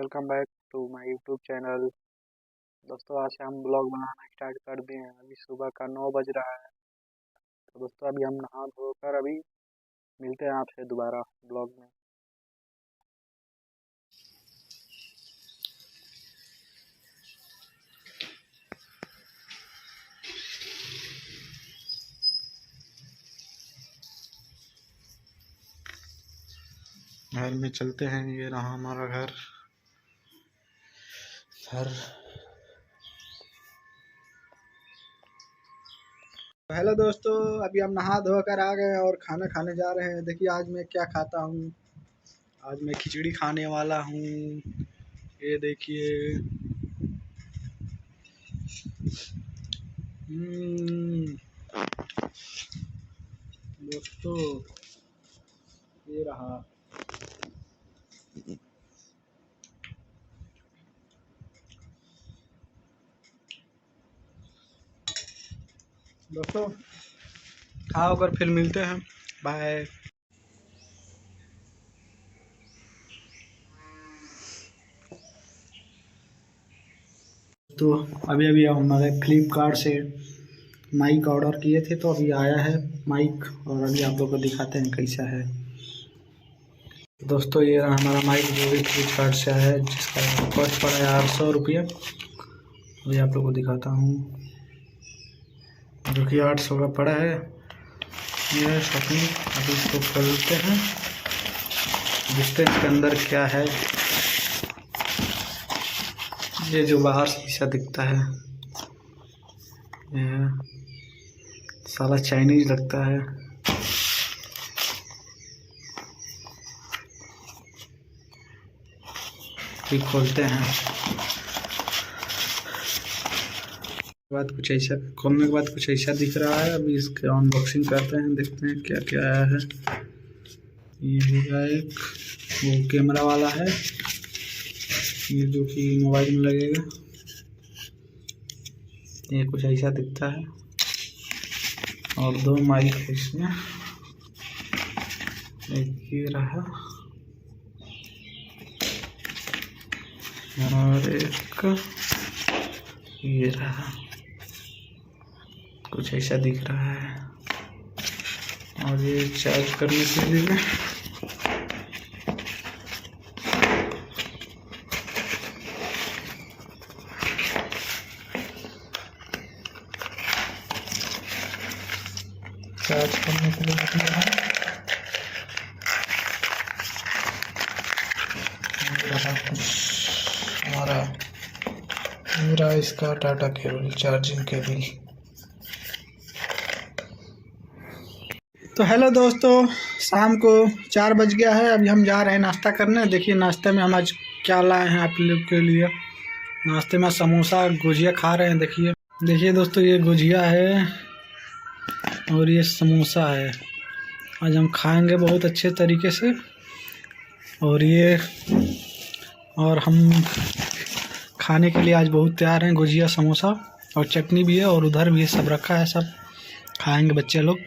Welcome back to my YouTube channel. दोस्तों आज से हम ब्लॉग बनाना स्टार्ट कर दिए हैं। अभी सुबह का 9 बज रहा है। तो दोस्तों अभी हम नहा धोकर अभी मिलते हैं आपसे दोबारा ब्लॉग में। घर में चलते हैं। ये रहा हमारा घर। हेलो दोस्तों, अभी हम नहा धोकर आ गए और खाना खाने जा रहे हैं। देखिए आज मैं क्या खाता हूँ। आज मैं खिचड़ी खाने वाला हूँ। ये देखिए दोस्तों, ये रहा। दोस्तों खाओ कर फिर मिलते हैं। बाय। तो अभी हमारे फ्लिपकार्ट से माइक ऑर्डर किए थे, तो अभी आया है माइक और अभी आप लोग को दिखाते हैं कैसा है। दोस्तों ये रहा हमारा माइक जो भी फ्लिपकार्ट से आया है, जिसका कॉस्ट पड़ा है 800 रुपये। अभी आप लोग को दिखाता हूँ जो कि 800 का पड़ा है। ये है शॉपिंग। अभी इसको खोलते हैं, देखते हैं इसके अंदर क्या है। ये जो बाहर शीशा दिखता है, ये साला चाइनीज लगता है। फिर खोलते हैं। बाद कुछ ऐसा खोलने के बाद कुछ ऐसा दिख रहा है। अभी इसके अनबॉक्सिंग करते हैं, देखते हैं क्या क्या आया है। ये होगा एक वो कैमरा वाला है, ये जो कि मोबाइल में लगेगा। ये कुछ ऐसा दिखता है और 2 माइक है इसमें। एक ये रहा और एक ये रहा। कुछ ऐसा दिख रहा है और ये चार्ज करने के लिए हमारा मेरा इसका टाटा केबल, चार्जिंग केबल। तो हेलो दोस्तों, शाम को 4 बज गया है। अभी हम जा रहे हैं नाश्ता करने। देखिए नाश्ते में हम आज क्या लाए हैं आप लोग के लिए। नाश्ते में समोसा गुजिया खा रहे हैं। देखिए दोस्तों, ये गुजिया है और ये समोसा है। आज हम खाएंगे बहुत अच्छे तरीके से। और हम खाने के लिए आज बहुत तैयार हैं। गुजिया, समोसा और चटनी भी है और उधर भी सब रखा है। सब खाएंगे बच्चे लोग।